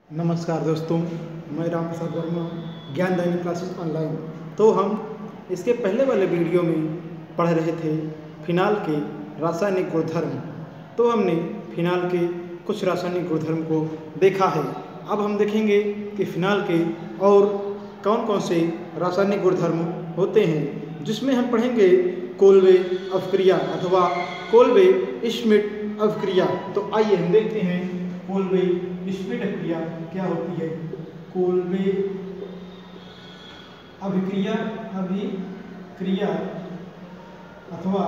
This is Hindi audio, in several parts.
नमस्कार दोस्तों, मैं राम प्रसाद वर्मा, ज्ञानदायिनी क्लासेस ऑनलाइन। तो हम इसके पहले वाले वीडियो में पढ़ रहे थे फिनाल के रासायनिक गुणधर्म। तो हमने फिनाल के कुछ रासायनिक गुणधर्म को देखा है। अब हम देखेंगे कि फिनाल के और कौन कौन से रासायनिक गुणधर्म होते हैं, जिसमें हम पढ़ेंगे कोल्बे अवक्रिया अथवा कोल्बे श्मिट अवक्रिया। तो आइए हम देखते हैं कोल्बे श्मिट अभिक्रिया क्या होती है। कोल्बे अभिक्रिया अथवा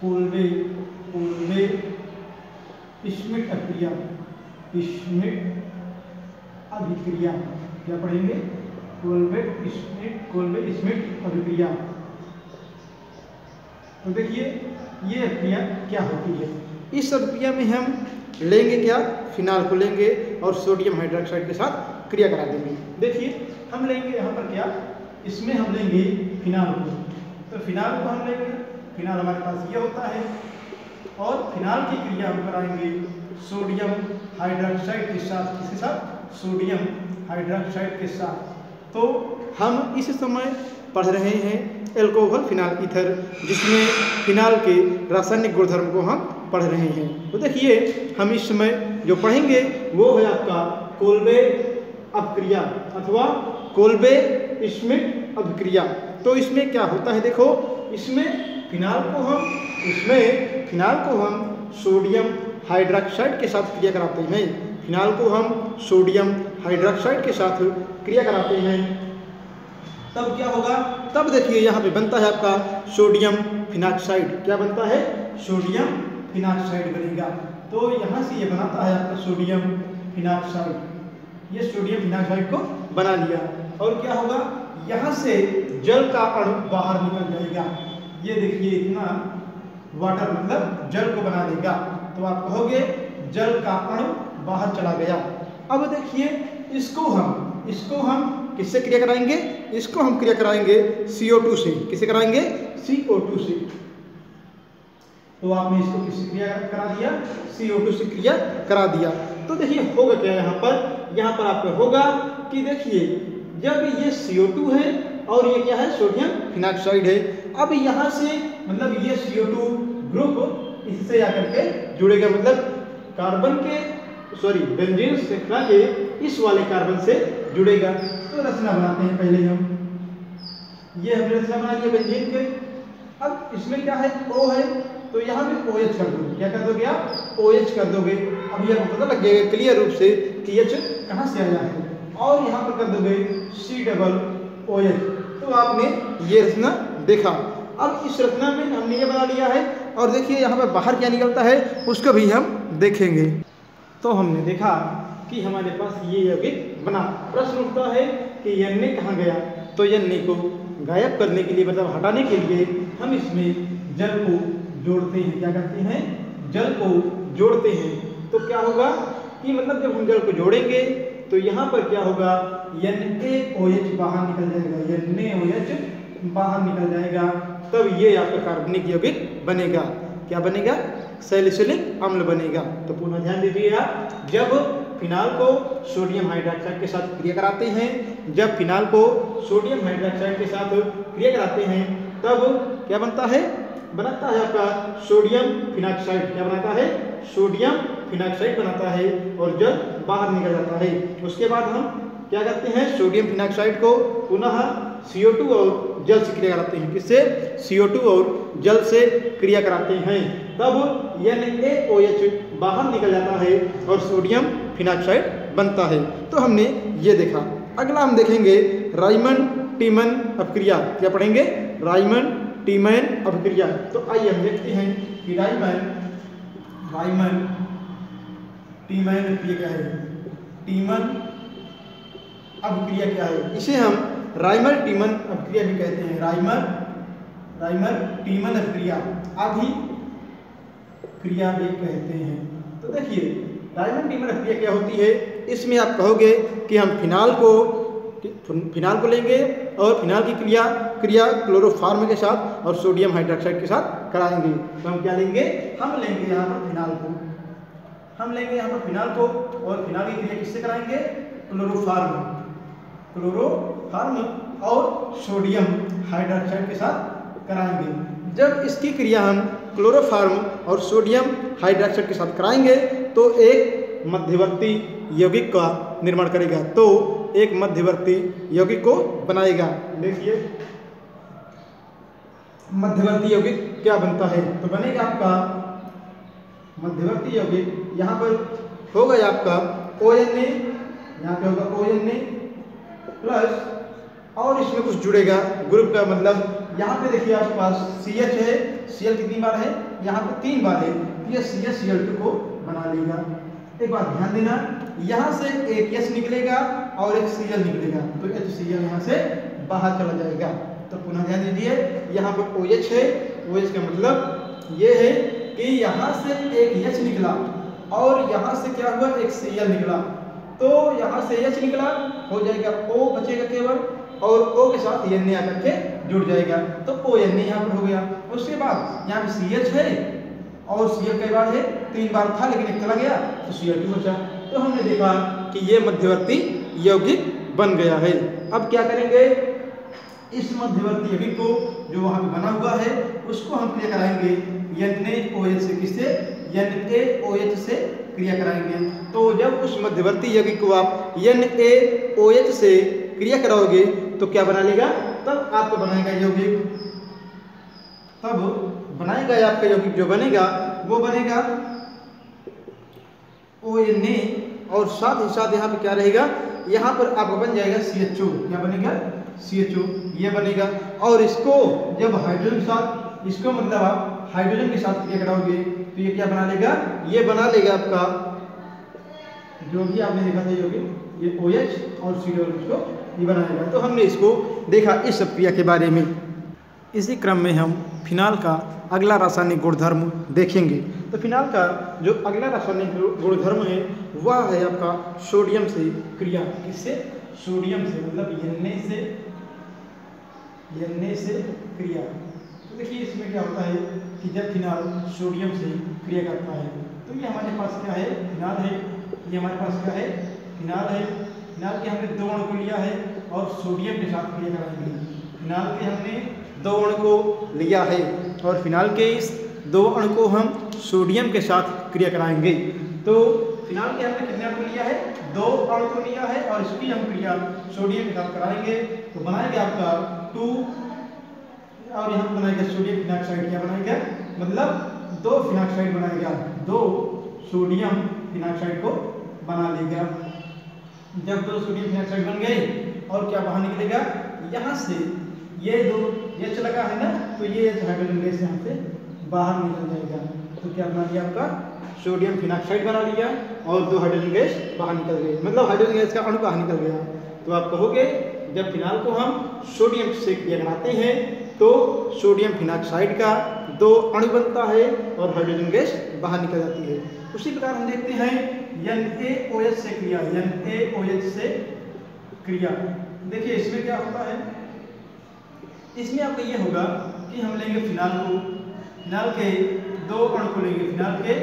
कोल्बे श्मिट अभिक्रिया क्या पढ़ेंगे? कोल्बे श्मिट अभिक्रिया। तो देखिए ये अभिक्रिया क्या होती है। इस अभिक्रिया में हम लेंगे क्या? फिनाल को लेंगे और सोडियम हाइड्रोक्साइड के साथ क्रिया करा देंगे। देखिए हम लेंगे यहाँ पर क्या, इसमें हम लेंगे फिनाल को। तो फिनाल को हम लेंगे, फिनाल हमारे पास ये होता है और फिनाल की क्रिया हम कराएंगे सोडियम हाइड्रोक्साइड के साथ। किसके साथ? सोडियम हाइड्रोक्साइड के साथ। तो हम इस समय पढ़ रहे हैं एल्कोहल फिनाल ईथर, जिसमें फिनाल के रासायनिक गुणधर्म को हम पढ़ रहे हैं। तो देखिए हम इस समय जो पढ़ेंगे वो है आपका कोल्बे अभिक्रिया अथवा कोल्बे श्मिट अभिक्रिया। तो इसमें क्या होता है? देखो इसमें फिनाल को हम सोडियम हाइड्रोक्साइड के साथ क्रिया कराते हैं। फिनाल को हम सोडियम हाइड्रोक्साइड के साथ क्रिया कराते हैं। तब क्या होगा? तब देखिए यहाँ पे बनता है आपका सोडियम फिनाक्साइड। क्या बनता है? सोडियम फिनाक्साइड बनेगा। तो यहाँ से ये बनाता है आपका सोडियम फिनाक्साइड। ये सोडियम फिनाक्साइड को बना लिया और क्या होगा? यहाँ से जल का अणु बाहर निकल जाएगा। ये देखिए इतना वाटर मतलब जल को बना देगा। तो आप कहोगे जल का अणु बाहर चला गया। अब देखिए इसको हम किससे क्रिया कराएंगे? इसको हम क्रिया कराएंगे CO2 से। किससे कराएंगे? CO2 से। तो आपने इसको किससे क्रिया करा दिया? CO2 से क्रिया करा दिया। तो देखिए होगा क्या यहाँ पर आपको होगा कि देखिए जब ये CO2 है और ये क्या है? सोडियम फिनाक्साइड है। अब यहाँ से मतलब ये CO2 ग्रुप इससे आकर के जुड़ेगा, मतलब बेंजीन श्रृंखला के इस वाले कार्बन से जुड़ेगा। तो रचना बनाते हैं पहले हम। ये हमने रचना बना लिया बेंजीन के। अब इसमें क्या है? O है, तो यहाँ पे OH कर दोगे। क्या कर दोगे आप? OH कर दोगे। अब ये पता लग जाएगा क्लियर रूप से कि H कहाँ से आया है। और यहाँ पर कर दोगे C+OH। तो आपने ये रचना देखा। अब इस रचना में हमने ये बना लिया है और देखिए यहाँ पर बाहर क्या निकलता है उसको भी हम देखेंगे। तो हमने देखा कि हमारे पास ये यौगिक बना। प्रश्न उठता है कि Na कहाँ गया? तो Na को गायब करने के लिए, मतलब हटाने के लिए हम इसमें जल को जोड़ते हैं। क्या करते हैं? जल को जोड़ते हैं। तो क्या होगा कि मतलब जब हम जल को जोड़ेंगे तो यहाँ पर क्या होगा? NaOH बाहर निकल जाएगा। NaOH बाहर निकल जाएगा। तब ये आपका कार्बनिक यौगिक बनेगा। क्या बनेगा? सैलिसिलिक अम्ल बनेगा। तो पुनः ध्यान दीजिए आप, जब फिनाल को सोडियम हाइड्रोक्साइड के साथ क्रिया कराते हैं, तब क्या बनता है? बनाता है आपका सोडियम फिनाक्साइड। क्या बनाता है? सोडियम फिनाक्साइड बनाता है और जल बाहर निकल जाता है। उसके बाद हम क्या करते हैं? सोडियम फिनाक्साइड को पुनः CO2 और जल से क्रिया कराते हैं। किससे? CO2 और जल से क्रिया कराते हैं। तब NaOH बाहर निकल जाता है और सोडियम फिनाक्साइड बनता है। तो हमने ये देखा। अगला हम देखेंगे राइमन टीमन अभिक्रिया। क्या पढ़ेंगे? राइमन टीमन अभिक्रिया। तो आइए हम देखते हैं कि राइमन टीमन अभिक्रिया क्या है। टीमन अभिक्रिया क्या है? इसे हम राइमर टीमन अभिक्रिया भी कहते हैं। राइमर टीमन अभिक्रिया अभिक्रिया भी कहते हैं। तो देखिए राइमर टीमन अभिक्रिया क्या होती है? इसमें आप कहोगे कि हम फिनाल को लेंगे और फिनाल की क्रिया क्लोरोफॉर्म के साथ और सोडियम हाइड्रोक्साइड के साथ कराएंगे। तो हम क्या लेंगे? हम लेंगे यहाँ पर फिनाल को। हम लेंगे यहाँ पर फिनाल को, और फिनाल की क्रिया किससे कराएंगे? क्लोरोफार्म और सोडियम हाइड्रोक्साइड के साथ कराएंगे। जब इसकी क्रिया हम क्लोरोफार्म और सोडियम हाइड्रोक्साइड के साथ कराएंगे तो एक मध्यवर्ती यौगिक का निर्माण करेगा, तो एक मध्यवर्ती यौगिक को बनाएगा। देखिए मध्यवर्ती यौगिक क्या बनता है, तो बनेगा आपका मध्यवर्ती यौगिक, यहाँ पर होगा आपका ONA, यहाँ पे होगा ONA प्लस, और इसमें कुछ जुड़ेगा ग्रुप का, मतलब यहाँ पे देखिए आपके पास CH है, Cl कितनी बार है? यहाँ पे 3 बार है, ये CH Cl2 को बना लेगा। एक बात ध्यान देना, यहाँ से एक H निकलेगा और एक Cl निकलेगा, तो HCl यहाँ से बाहर चला जाएगा। तो पुनः ध्यान दीजिए, यहाँ पर OH है, OH का मतलब ये है कि यहाँ से एक H निकला और यहाँ से क्या हुआ? एक Cl निकला, तो यहाँ से H निकला हो जाएगा, O बचेगा केवल, और O के साथ Na आकर के जुड़ जाएगा, तो ONA यहाँ पर हो गया। उसके बाद यहाँ पे CH है और Cl कई बार है? 3 बार था, लेकिन एक चला गया तो Cl2 बचा। तो हमने देखा कि ये मध्यवर्ती यौगिक बन गया है। अब क्या करेंगे? इस मध्यवर्ती यौगिक को जो वहाँ पे बना हुआ है उसको हम क्रिया कराएंगे NaOH से। किससे? NaOH से क्रिया कराएंगे। तो जब उस मध्यवर्ती यौगिक को आप NaOH से क्रिया कराओगे तो क्या बना लेगा? तब आपका बनाएगा यौगिक, तब बनाएगा आपका यौगिक जो बनेगा वो बनेगा ONA, और साथ ही साथ यहाँ पे क्या रहेगा? यहाँ पर आपका बन जाएगा CHO। क्या बनेगा? CHO ये बनेगा। और इसको जब हाइड्रोजन के साथ, इसको मतलब आप हाइड्रोजन के साथ क्रिया कराओगे तो ये क्या बना लेगा? ये बना लेगा आपका जो भी आपने देखा था यौगिक, ये OH और CH को ये बनाएगा। तो हमने इसको देखा इस सब क्रिया के बारे में। इसी क्रम में हम फिनाल का अगला रासायनिक गुणधर्म देखेंगे। तो फिनाल का जो अगला रासायनिक गुणधर्म है वह है आपका सोडियम से क्रिया। किससे? सोडियम से, मतलब Na से क्रिया। तो देखिए इसमें क्या होता है कि जब फिनाल सोडियम से क्रिया करता है तो ये हमारे पास क्या है? फिनाल है। ये हमारे पास क्या है? फिनाल है। फिनाल के हमने 2 अणु को लिया है और सोडियम के साथ क्रिया कराएंगे। फिनाल के हमने 2 अणु को लिया है और फिनाल के इस 2 अणु को हम सोडियम के साथ क्रिया कराएंगे। तो फिनाल के हमने कितने अणु लिया है? 2 अणु को लिया है और इसकी हम क्रिया सोडियम के साथ कराएंगे तो बनाएंगे आपका 2, और यहाँ बनाएगा सोडियम फिनाक्साइड। क्या बनाएगा? मतलब 2 फिनाक्साइड बनाएगा, 2 सोडियम फिनाक्साइड को बना लेगा। जब 2 सोडियम फिनाक्साइड बन गए और क्या बाहर निकलेगा? यहाँ से ये 2 H लगा है ना, तो ये हाइड्रोजन गैस यहाँ से बाहर निकल जाएगा। तो क्या बना लिया? आपका सोडियम फिनाक्साइड बना लिया और 2 हाइड्रोजन गैस बाहर निकल गए, मतलब हाइड्रोजन गैस का अणु बाहर निकल गया। तो आप कहोगे जब फिनाल को हम सोडियम से क्रिया कराते हैं तो सोडियम फिनाक्साइड का 2 अणु बनता है और हाइड्रोजन गैस बाहर निकल जाती है। उसी प्रकार हम देखते हैं NaOH से क्रिया। NaOH से क्रिया देखिए इसमें क्या होता है? इसमें आपका ये होगा कि हम लेंगे फिनाल को, फिनाल के 2 अणु को लेंगे, फिनाल के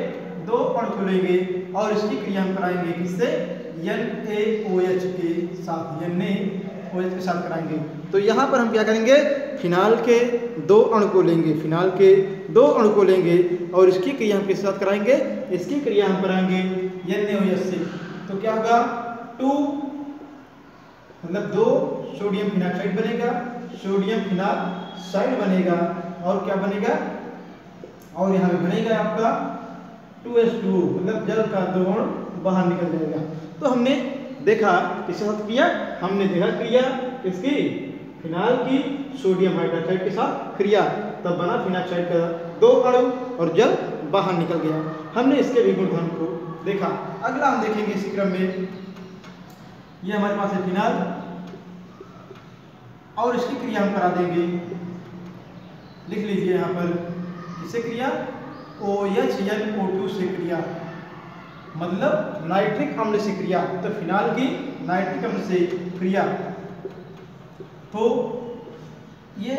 2 अणु को लेंगे और इसकी क्रिया हम कराएंगे किससे? NaOH के साथ, NaOH के साथ कराएंगे। तो यहाँ पर हम क्या करेंगे? फिनाल के 2 अणु को लेंगे, फिनाल के 2 अणु को लेंगे और इसकी क्रिया हम किसके साथ कराएंगे? इसकी क्रिया हम कराएंगे NaOH से। तो क्या होगा? 2 मतलब 2 सोडियम फिनाक्साइड बनेगा, सोडियम फिनाक्साइड बनेगा और क्या बनेगा? और यहाँ पे बनेगा आपका 2H2, मतलब जल का 2 अणु बाहर निकल जाएगा। तो हमने देखा किसके साथ क्रिया? हमने देखा क्रिया किसकी? फिनाल की सोडियम हाइड्रोक्साइड के साथ क्रिया, तब बना फिनाक्साइड का 2 अणु और जल बाहर निकल गया। हमने इसके भी गुणधर्म को देखा। अगला हम देखेंगे इसी क्रम में, ये हमारे पास है फिनाल और इसकी क्रिया हम करा देंगे। लिख लीजिए यहाँ पर किससे क्रिया? OHNO2 से क्रिया, मतलब नाइट्रिक अम्ल से क्रिया। तो फिनाल की नाइट्रिक अम्ल से क्रिया, तो ये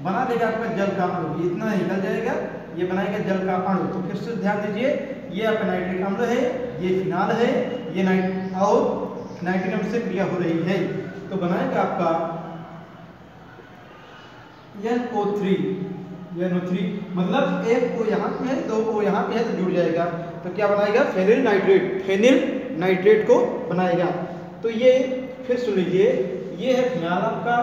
बना देगा आपका जल का अणु, इतना ही निकल जाएगा, ये बनाएगा जल का अणु। तो फिर से ध्यान दीजिए ये आपका नाइट्रिक अम्ल है, ये फिनाल है, ये नाइट्रिक अम्ल से क्रिया हो रही है, तो बनाएगा आपका NO3 मतलब एक O यहाँ पे है, दो O यहाँ पे है तो जुड़ जाएगा, तो क्या बनाएगा फेनिल नाइट्रेट को बनाएगा। तो ये फिर सुन लीजिए, ये है फिनाल आपका,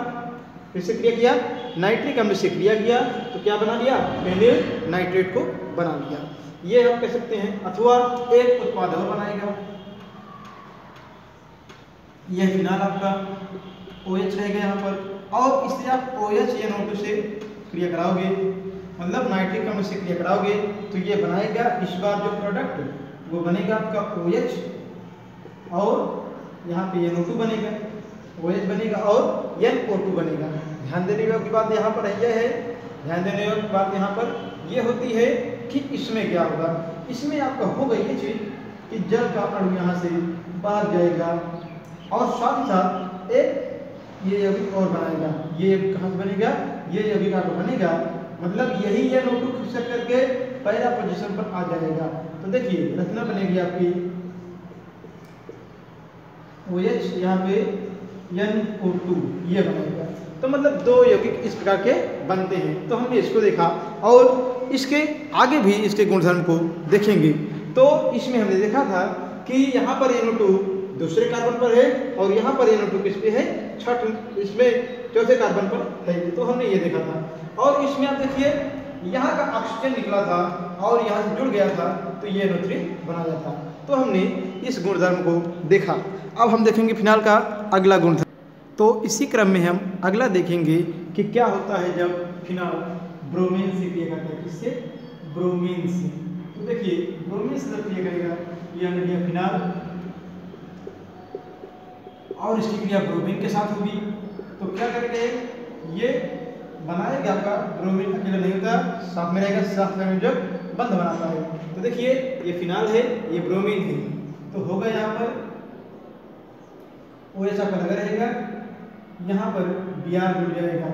किससे क्रिया किया, नाइट्रिक अम्ल से क्रिया किया, तो क्या बना लिया, फेनिल नाइट्रेट को बना लिया। ये हम कह सकते हैं, अथवा एक उत्पाद और बनाएगा, यह फिनाल आपका OH रहेगा यहाँ पर, और इससे आप OH NO2 से क्रिया कराओगे, मतलब नाइट्रिक अम्ल से क्रिया कराओगे, तो ये बनाएगा इस बार जो प्रोडक्ट वो बनेगा आपका OH, और यहाँ पे NO2 बनेगा, OH बनेगा और NO2 बनेगा। ध्यान देने की बात यहाँ पर यह है, ध्यान देने की बात यहाँ पर यह होती है कि इसमें क्या होगा, इसमें आपका होगा ये चीज़ कि जल का अणु यहाँ से बाहर जाएगा, और साथ ही साथ एक ये यौगिक और बनाएगा, ये कहाँ से बनेगा, ये यौगिक आपको बनेगा, मतलब यही NO2 खिसक करके पहला पोजीशन पर आ जाएगा। तो देखिए रचना बनेगी आपकी OH यहाँ पे NO2 ये बनेगा, तो मतलब दो यौगिक इस प्रकार के बनते हैं। तो हमने इसको देखा, और इसके आगे भी इसके गुणधर्म को देखेंगे। तो इसमें हमने देखा था कि यहाँ पर NO2 दूसरे कार्बन पर है, और यहाँ पर NO2 किस पे है, इसमें चौथे कार्बन पर है, तो हमने ये देखा था। और इसमें आप देखिए यहाँ का ऑक्सीजन निकला था और यहाँ से जुड़ गया था, तो ये NO3 बना जाता। तो हमने इस गुणधर्म को देखा। अब हम देखेंगे फिनाल का अगला गुणधर्म। तो इसी क्रम में हम अगला देखेंगे कि क्या होता है जब फिनाल ब्रोमीन से क्रिया करता है, किससे, ब्रोमीन से। तो देखिए ब्रोमीन से जब क्रिया करेगा, ये हमने लिया फिनाल, और इसकी क्रिया ब्रोमीन के साथ होगी, तो क्या करेंगे, ये बनाएगा आपका ब्रोमीन अकेला नहीं होता, साथ में रहेगा, साथ में जब बंध बनाता है। तो देखिए ये फिनाल है, ये ब्रोमीन है, तो होगा यहाँ पर OH आपका लगा रहेगा, यहाँ पर Br जुड़ जाएगा,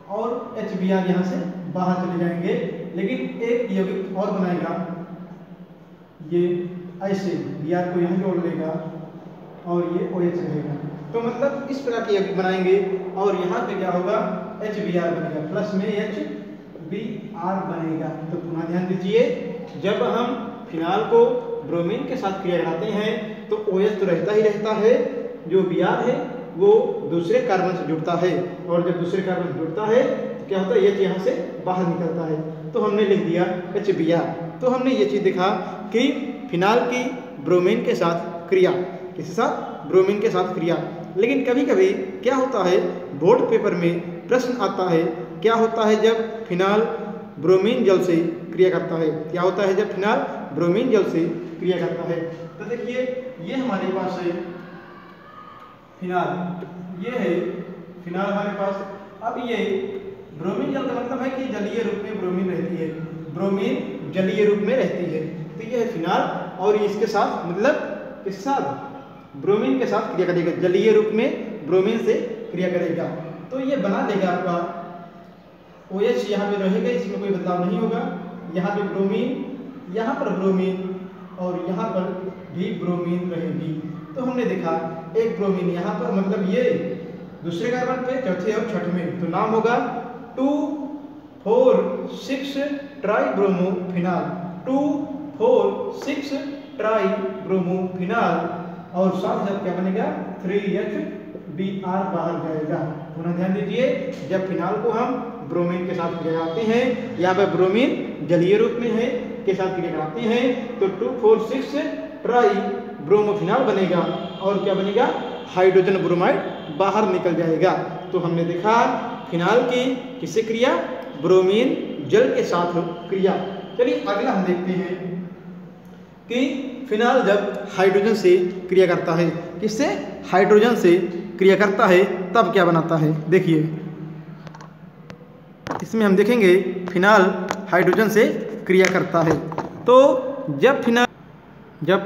और HBr यहाँ से बाहर चले जाएंगे, लेकिन एक यौगिक और बनाएगा, ये ऐसे Br को यहाँ जोड़ लेगा, और ये OH रहेगा। तो मतलब इस प्रकार के यौगिक बनाएंगे, और यहाँ पे क्या होगा, HBr बनेगा, प्लस में HBr बनेगा। तो पुनः ध्यान दीजिए, जब हम फिनाल को ब्रोमीन के साथ क्रिया कराते हैं तो OH तो रहता ही रहता है, जो Br है वो दूसरे कार्बन से जुड़ता है, और जब दूसरे कार्बन से जुड़ता है तो क्या होता है, H यहाँ से बाहर निकलता है, तो हमने लिख दिया HBr। तो हमने ये चीज़ देखा कि फिनाल की ब्रोमीन के साथ क्रिया, किसके साथ, ब्रोमीन के साथ क्रिया। लेकिन कभी कभी क्या होता है, बोर्ड पेपर में प्रश्न आता है, क्या होता है जब फिनाल ब्रोमीन जल से क्रिया करता है, क्या होता है जब फिनाल ब्रोमीन जल से क्रिया करता है। तो देखिए ये हमारे पास है फिनाल, ये है फिनाल हमारे पास। अब ये ब्रोमीन जल का मतलब है कि जलीय रूप में ब्रोमीन रहती है, ब्रोमीन जलीय रूप में रहती है, तो ये है फिनाल, और इसके साथ मतलब किस साथ, ब्रोमीन के साथ क्रिया करेगा, जलीय रूप में ब्रोमीन से क्रिया करेगा। तो ये बना देगा आपका OH, यहाँ पे रहेगा, इसमें कोई बदलाव नहीं होगा, यहाँ पे ब्रोमीन, यहाँ पर ब्रोमीन, और यहाँ पर भी ब्रोमीन रहेगी। तो हमने देखा एक ब्रोमीन यहाँ पर, मतलब ये दूसरे कार्बन पे, चौथे और छठे में, तो नाम होगा 2,4,6 ट्राइब्रोमोफिनाल, 2,4,6 ट्राइब्रोमोफिनाल, और साथ साथ क्या बनेगा, 3HBr बाहर जाएगा। पुनः ध्यान दीजिए, जब फिनाल को हम ब्रोमीन के साथ क्रिया कराते हैं, यहाँ पर ब्रोमीन जलीय रूप में है के साथ क्रिया कराते हैं, तो 2,4,6 ट्राइब्रोमोफिनाल बनेगा, और क्या बनेगा, हाइड्रोजन ब्रोमाइड बाहर निकल जाएगा। तो हमने देखा फिनाल की किससे क्रिया, ब्रोमीन जल के साथ क्रिया। चलिए अगला हम देखते हैं कि फिनाल जब हाइड्रोजन से क्रिया करता है, किससे, हाइड्रोजन से क्रिया करता है, तब क्या बनाता है। देखिए इसमें हम देखेंगे फिनाल हाइड्रोजन से क्रिया करता है। तो जब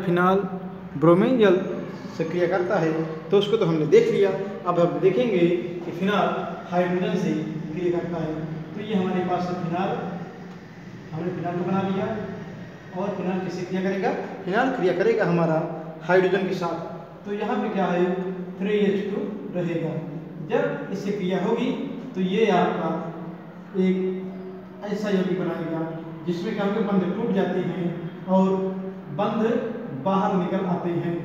फिनाल ब्रोमीन जल से क्रिया करता है तो उसको तो हमने देख लिया। अब हम देखेंगे कि फिनाल हाइड्रोजन से क्रिया करता है। तो ये हमारे पास फिनाल, हमने फिनाल को बना लिया, और फिनाल किससे क्रिया करेगा? फिनाल क्रिया करेगा हमारा हाइड्रोजन के साथ। तो यहाँ पे क्या है 3H2 रहेगा। जब इससे क्रिया होगी तो ये आपका एक ऐसा यौगिक बनाएगा जिसमें क्या होगा बंध टूट जाते हैं और बंध बाहर निकल आते हैं,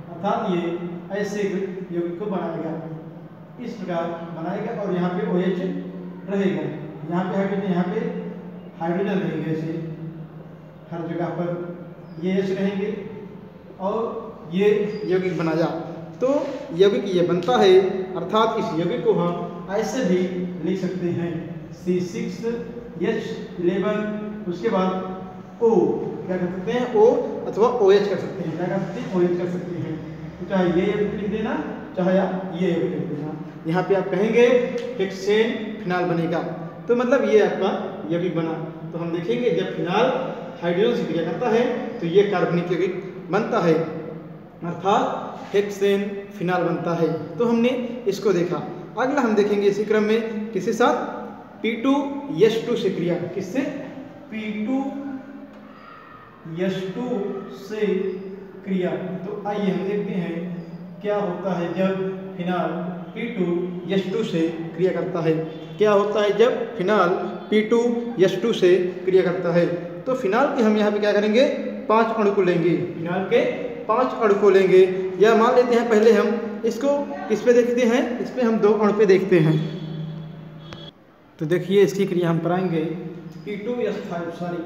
अर्थात ये ऐसे यौगिक को बनाएगा, इस प्रकार बनाएगा। और यहाँ पे OH रहेगा, यहाँ पे हाइड्रोजन, यहाँ पे हाइड्रोजन रहेंगे, ऐसे हर जगह पर ये H रहेंगे और ये यौगिक बनाया। तो यौगिक ये बनता है, अर्थात इस यौगिक को हम ऐसे भी लिख सकते हैं C6H11, उसके बाद O क्या कर सकते हैं O अथवा OH कर सकते हैं, क्या कर सकते हैं OH कर सकते हैं। तो चाहे ये यौगिक लिख देना चाहे आप ये यौगिक लिख देना। यहाँ पे आप कहेंगे हेक्सेन फिनाल बनेगा, तो मतलब ये आपका यौगिक बना। तो हम देखेंगे जब फिनाल हाइड्रोजन से क्रिया करता है तो ये कार्बनिक यौगिक बनता है, अर्थात हेक्सेन फिनाल बनता है। तो हमने इसको देखा। अगला हम देखेंगे इसी क्रम में किसके साथ? P2H2 से क्रिया। किससे? P2H2 से क्रिया। तो आइए हम देखते हैं क्या होता है जब फिनाल P2H2 से क्रिया करता है। क्या होता है जब फिनाल P2H2 से क्रिया करता है? तो फिनाल के हम यहाँ पे क्या करेंगे 5 अणु को लेंगे, फिनाल के 5 अणु को लेंगे, या मान लेते हैं पहले हम इसको किस पे देखते हैं, इस पे हम 2 अणु पे देखते हैं। तो देखिए इसकी क्रिया हम कराएंगे P2S5, सॉरी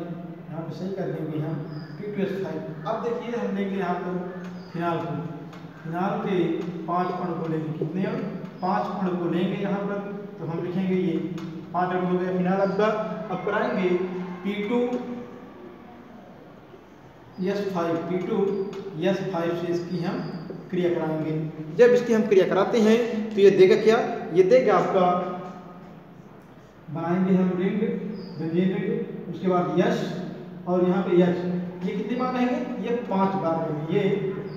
यहाँ पे सही कर देंगे हम P2S5। अब देखिए हम लेंगे यहाँ पर फिनाल को, फिनाल के 5 अणु को लेंगे, कितने 5 अणु को लेंगे यहाँ पर। तो हम लिखेंगे ये 5 अणु हो गया फिनाल आपका। अब कराएंगे P2S5 से इसकी हम क्रिया कराएंगे। जब इसकी हम क्रिया कराते हैं तो ये देगा क्या? ये देगा आपका, बनाएंगे हम रिंग, बेंजीन रिंग, उसके बाद यश और यहाँ पे यश, ये कितनी बार रहेंगे? ये 5 बार रहेंगे, ये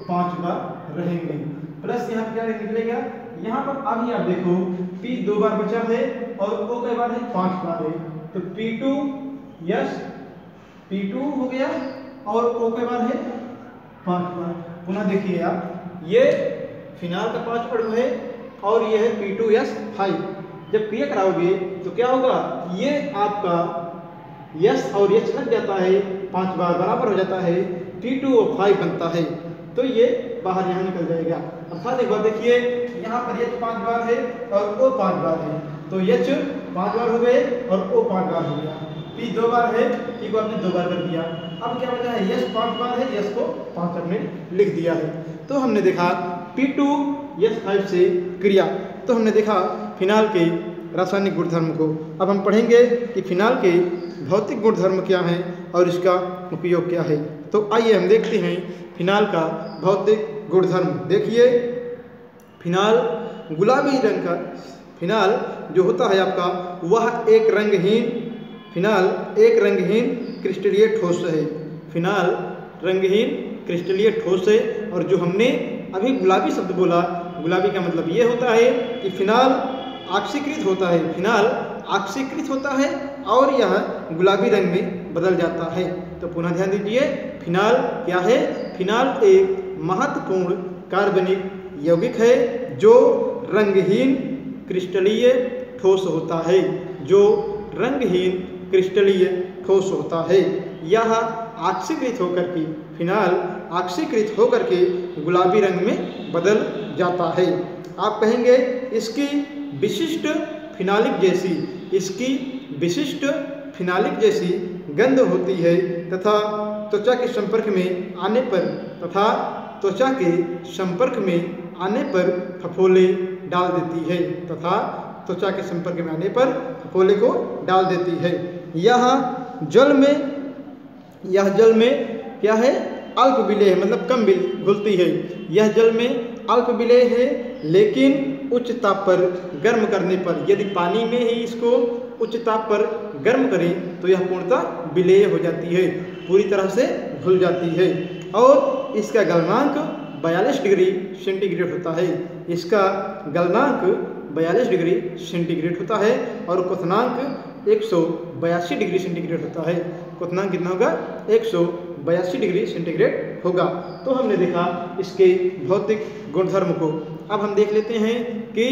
5 बार रहेंगे। प्लस यहाँ पे क्या निकलेगा? यहाँ पर अभी आप देखो P 2 बार बचा है और O कई बार है? 5 बार है। तो P2 हो गया और O कई बार है? 5 बार। पुनः देखिए आप, ये फिनाल का 5 अणु है और ये है P2S5। जब क्रिया कराओगे तो क्या होगा? ये आपका यस और यच लग जाता है, 5 बार बराबर हो जाता है, P2O5 बनता है। तो ये बाहर यहाँ निकल जाएगा। अर्थात एक बार देखिए यहाँ पर H 5 बार है और O 5 बार है, तो H 5 बार हो गए और O 5 बार हो गया। P 2 बार है, P को आपने 2 बार कर दिया। अब क्या बचा है? यस 5 बार है, यस को 5 हमने लिख दिया है। तो हमने देखा P2S5 से क्रिया। तो हमने देखा फिनाल के रासायनिक गुणधर्म को। अब हम पढ़ेंगे कि फिनाल के भौतिक गुणधर्म क्या हैं और इसका उपयोग क्या है। तो आइए हम देखते हैं फिनाल का भौतिक गुणधर्म। देखिए फिनाल गुलाबी रंग का, फिनाल जो होता है आपका वह एक रंगहीन क्रिस्टलीय ठोस है। फिनाल रंगहीन क्रिस्टलीय ठोस है। और जो हमने अभी गुलाबी शब्द बोला, गुलाबी का मतलब ये होता है कि फिनाल ऑक्सीकृत होता है, फिनाल ऑक्सीकृत होता है और यह गुलाबी रंग में बदल जाता है। तो पुनः ध्यान दीजिए, फिनाल क्या है? फिनाल एक महत्वपूर्ण कार्बनिक यौगिक है जो रंगहीन क्रिस्टलीय ठोस होता है, जो रंगहीन क्रिस्टलीय ठोस होता है। यह ऑक्सीकृत होकर के, फिनाल ऑक्सीकृत होकर के गुलाबी रंग में बदल जाता है। आप कहेंगे इसकी विशिष्ट फिनालिक जैसी गंध होती है तथा त्वचा के संपर्क में आने पर फफोले डाल देती है, तथा त्वचा के संपर्क में आने पर फफोले को डाल देती है। यह जल में क्या है? अल्प विलेय है, मतलब कम घुलती है। यह जल में अल्प विलेय है, लेकिन उच्च ताप पर गर्म करने पर, यदि पानी में ही इसको उच्च ताप पर गर्म करें तो यह पूर्णतः विलेय हो जाती है, पूरी तरह से घुल जाती है। और इसका गलनांक 42 डिग्री सेंटीग्रेड होता है। इसका गलनांक 42 डिग्री सेंटीग्रेड होता है और क्वथनांक 182 डिग्री सेंटीग्रेड होता है। क्वथनांक कितना होगा? 82 डिग्री सेंटीग्रेड होगा। तो हमने देखा इसके भौतिक गुणधर्म को। अब हम देख लेते हैं कि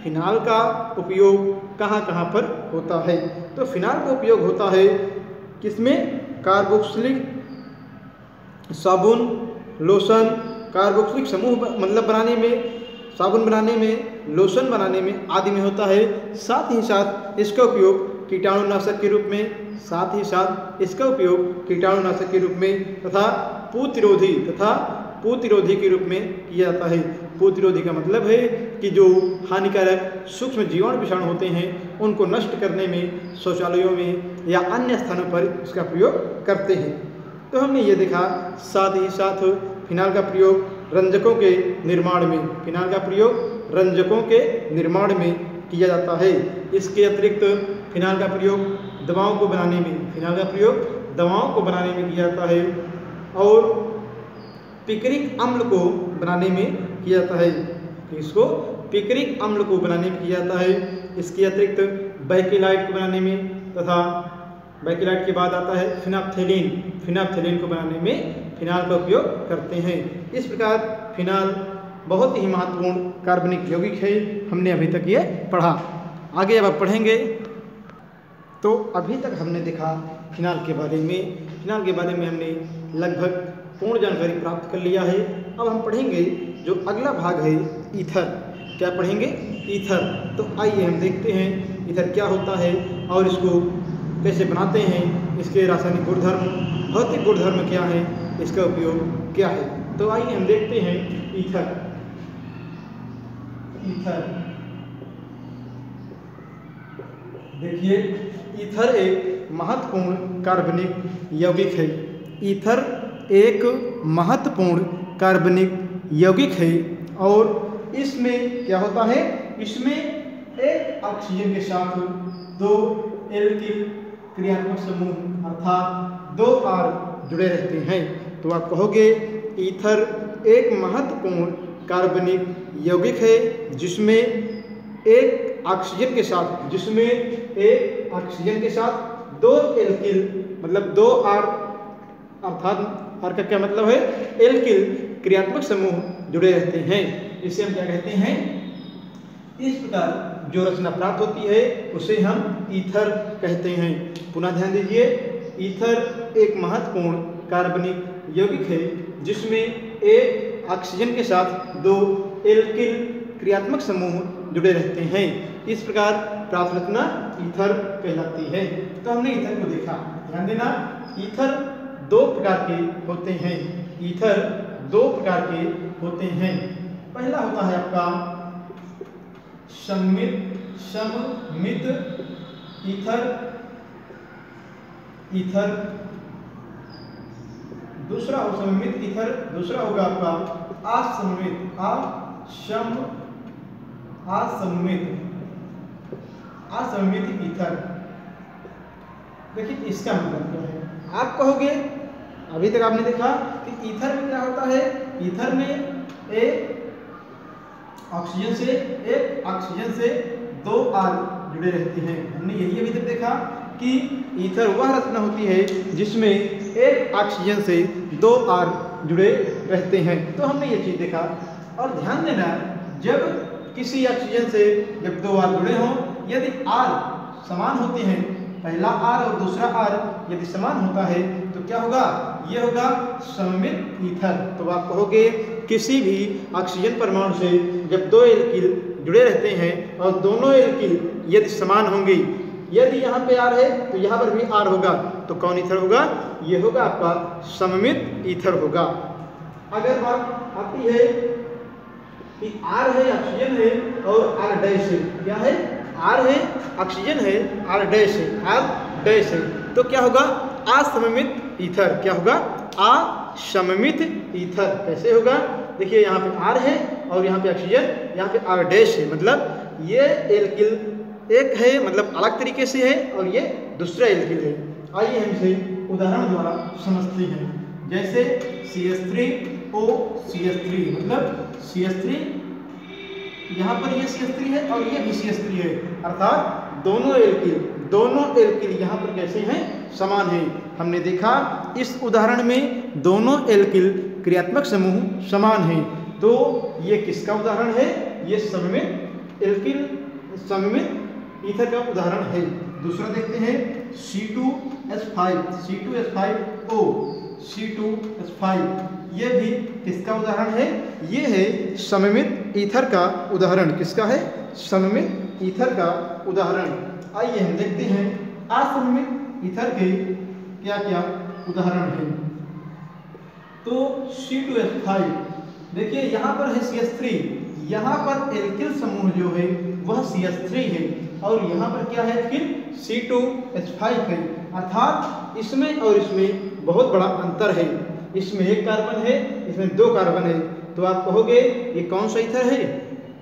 फिनाल का उपयोग कहाँ कहाँ पर होता है। तो फिनाल का उपयोग होता है किसमें? कार्बोक्सिलिक साबुन, लोशन, कार्बोक्सिलिक समूह मतलब बनाने में, साबुन बनाने में, लोशन बनाने में आदि में होता है। साथ ही साथ इसका उपयोग कीटाणुनाशक के रूप में, साथ ही साथ इसका उपयोग कीटाणुनाशक के रूप में तथा प्रतिरोधी के रूप में किया जाता है। प्रतिरोधी का मतलब है कि जो हानिकारक सूक्ष्म जीवाणु विषाणु होते हैं उनको नष्ट करने में शौचालयों में या अन्य स्थानों पर इसका प्रयोग करते हैं। तो हमने ये देखा। साथ ही साथ फिनाल का प्रयोग रंजकों के निर्माण में, फिनाल का प्रयोग रंजकों के निर्माण में किया जाता है। इसके अतिरिक्त फिनाल का प्रयोग दवाओं को बनाने में, फिनाल का प्रयोग दवाओं को बनाने में किया जाता है और पिक्रिक अम्ल को बनाने में किया जाता है। इसको पिक्रिक अम्ल को बनाने में किया जाता है। इसके अतिरिक्त बैकेलाइट को बनाने में तथा बैकेलाइट के बाद आता है फिनाप्थेलिन, फिनाप्थेलिन को बनाने में फिनाल का उपयोग करते हैं। इस प्रकार फिनाल बहुत ही महत्वपूर्ण कार्बनिक यौगिक है। हमने अभी तक ये पढ़ा। आगे अब पढ़ेंगे। तो अभी तक हमने देखा फिनाल के बारे में। फिनाल के बारे में हमने लगभग पूर्ण जानकारी प्राप्त कर लिया है। अब हम पढ़ेंगे जो अगला भाग है ईथर। क्या पढ़ेंगे? ईथर। तो आइए हम देखते हैं ईथर क्या होता है और इसको कैसे बनाते हैं, इसके रासायनिक गुणधर्म, भौतिक गुणधर्म क्या है, इसका उपयोग क्या है। तो आइए हम देखते हैं ईथर। ईथर देखिए, ईथर एक महत्वपूर्ण कार्बनिक यौगिक है। ईथर एक महत्वपूर्ण कार्बनिक यौगिक है और इसमें क्या होता है? इसमें एक ऑक्सीजन के साथ दो एल्किल क्रियात्मक समूह अर्थात 2 R जुड़े रहते हैं। तो आप कहोगे ईथर एक महत्वपूर्ण कार्बनिक यौगिक है जिसमें एक ऑक्सीजन के साथ 2 एल्किल मतलब 2 R अर्थात R का क्या मतलब है? एल्किल क्रियात्मक समूह जुड़े रहते हैं। इसे हम क्या कहते हैं? इस प्रकार जो रचना प्राप्त होती है उसे हम ईथर कहते हैं। पुनः ध्यान दीजिए, ईथर एक महत्वपूर्ण कार्बनिक यौगिक है जिसमें एक ऑक्सीजन के साथ 2 एल्किल क्रियात्मक समूह जुड़े रहते हैं। इस प्रकार प्राप्त रचना ईथर कहलाती है। तो हमने ईथर को देखा। ध्यान देना, ईथर 2 प्रकार के होते हैं। ईथर 2 प्रकार के होते हैं। पहला होता है आपका सममित ईथर, दूसरा हो सममित ईथर, दूसरा होगा आपका असममित ईथर। देखिए इसका मतलब क्या है? आप कहोगे, अभी तक आपने देखा कि ईथर में क्या होता है? ईथर में एक ऑक्सीजन से 2 R जुड़े रहते हैं। हमने यही अभी तक देखा कि ईथर वह रचना होती है जिसमें एक ऑक्सीजन से 2 R जुड़े रहते हैं। तो हमने ये चीज़ देखा। और ध्यान देना, जब किसी ऑक्सीजन से जब 2 R जुड़े हों, यदि R समान होते हैं, पहला R और दूसरा R यदि समान होता है तो क्या होगा? ये होगा सममित ईथर। तो आप कहोगे किसी भी ऑक्सीजन परमाणु से जब 2 एल्किल जुड़े रहते हैं और दोनों एल्किल यदि समान होंगे, यदि यहाँ पे R है तो यहाँ पर भी R होगा, तो कौन ईथर होगा? ये होगा आपका सममित ईथर होगा। अगर बात आती है कि R है, ऑक्सीजन है और R डैश है, क्या है? R है, ऑक्सीजन है, R डैश है, तो क्या होगा? असममित ईथर। क्या होगा? असममित ईथर। कैसे होगा? देखिए यहाँ पे R है और यहाँ पे ऑक्सीजन, यहाँ पे R डैश है, मतलब ये एल्किल एक है, मतलब अलग तरीके से है और ये दूसरा एल्किल है। आइए हम इसे उदाहरण द्वारा समझते हैं। जैसे CH3O मतलब CH3, यहाँ पर ये CH3 है और ये भी CH3 है, अर्थात दोनों एल्किल यहाँ पर कैसे हैं, समान हैं। हमने देखा इस उदाहरण में दोनों एल्किल क्रियात्मक समूह समान हैं। तो ये किसका उदाहरण है, ये सममित एल्किल सममित ईथर का उदाहरण है। दूसरा देखते हैं C2H5O, C2H5, ये भी किसका उदाहरण है, ये है सममित ईथर का उदाहरण। किसका है, सममित ईथर का उदाहरण। आइए हम देखते हैं असममित ईथर के क्या क्या उदाहरण हैं। तो C2H5 देखिए यहाँ पर है CH3, यहाँ पर एल्किल समूह जो है वह CH3 है और यहाँ पर क्या है फिर C2H5 है। अर्थात इसमें और इसमें बहुत बड़ा अंतर है। इसमें एक कार्बन है, इसमें दो कार्बन है। तो आप कहोगे ये कौन सा ईथर है,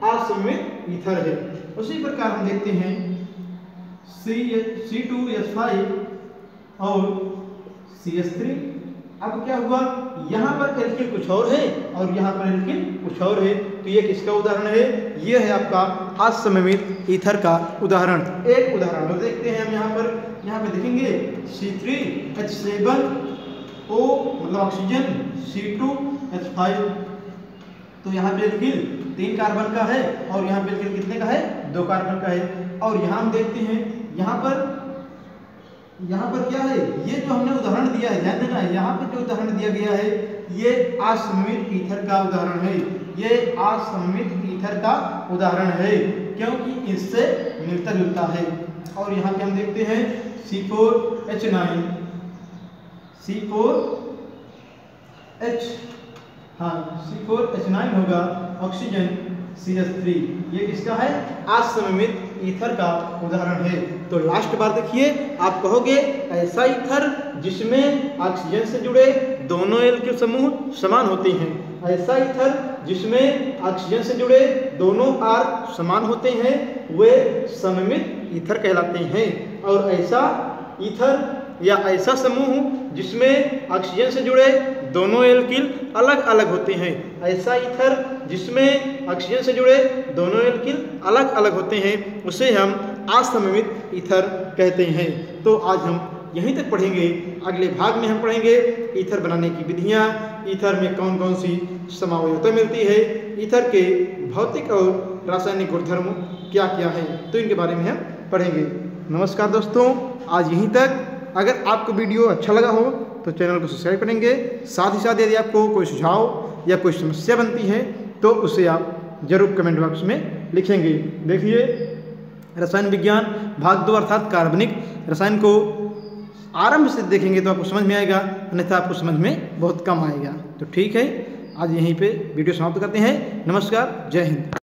असममित ईथर है। उसी प्रकार हम देखते हैं C2H5 और CH3। अब क्या हुआ, यहाँ पर एल्किल कुछ और है और यहाँ पर एल्किल कुछ और है। तो ये किसका उदाहरण है, ये है आपका असममित ईथर का उदाहरण। एक उदाहरण और देखते हैं हम यहाँ पे देखेंगे C3H7O मतलब ऑक्सीजन, C2H5। तो यहाँ पे एल्किल 3 कार्बन का है और यहाँ पे एल्किल कितने का है, 2 कार्बन का है। और यहाँ हम देखते हैं यहाँ पर क्या है, ये जो हमने उदाहरण दिया है, ध्यान देना है, यहाँ पे जो उदाहरण दिया गया है ये असममित ईथर का उदाहरण है। ये असममित ईथर का उदाहरण है क्योंकि इससे मिलता जुलता है। और यहाँ पे हम देखते हैं C4H9 C4H9 होगा ऑक्सीजन, CH3, ये किसका है, असममित ईथर का उदाहरण है। तो लास्ट बार देखिए, आप कहोगे ऐसा ईथर जिसमें ऑक्सीजन से जुड़े दोनों एल्किल समूह समान होते हैं, ऐसा ईथर जिसमें ऑक्सीजन से जुड़े दोनों R समान होते हैं वे सममित ईथर कहलाते हैं। और ऐसा ईथर या ऐसा समूह जिसमें ऑक्सीजन से जुड़े दोनों एल्किल अलग अलग होते हैं, ऐसा ईथर जिसमें ऑक्सीजन से जुड़े दोनों एल्किल अलग अलग होते हैं, उसे हम असममित ईथर कहते हैं। तो आज हम यहीं तक पढ़ेंगे। अगले भाग में हम पढ़ेंगे ईथर बनाने की विधियाँ, ईथर में कौन कौन सी समावयवता मिलती है, ईथर के भौतिक और रासायनिक गुणधर्म क्या क्या है, तो इनके बारे में हम पढ़ेंगे। नमस्कार दोस्तों, आज यहीं तक। अगर आपको वीडियो अच्छा लगा हो तो चैनल को सब्सक्राइब करेंगे। साथ ही साथ यदि आपको कोई सुझाव या कोई समस्या बनती है तो उसे आप जरूर कमेंट बॉक्स में लिखेंगे। देखिए रसायन विज्ञान भाग 2 अर्थात कार्बनिक रसायन को आरंभ से देखेंगे तो आपको समझ में आएगा, अन्यथा आपको समझ में बहुत कम आएगा। तो ठीक है, आज यहीं पे वीडियो समाप्त करते हैं। नमस्कार, जय हिंद।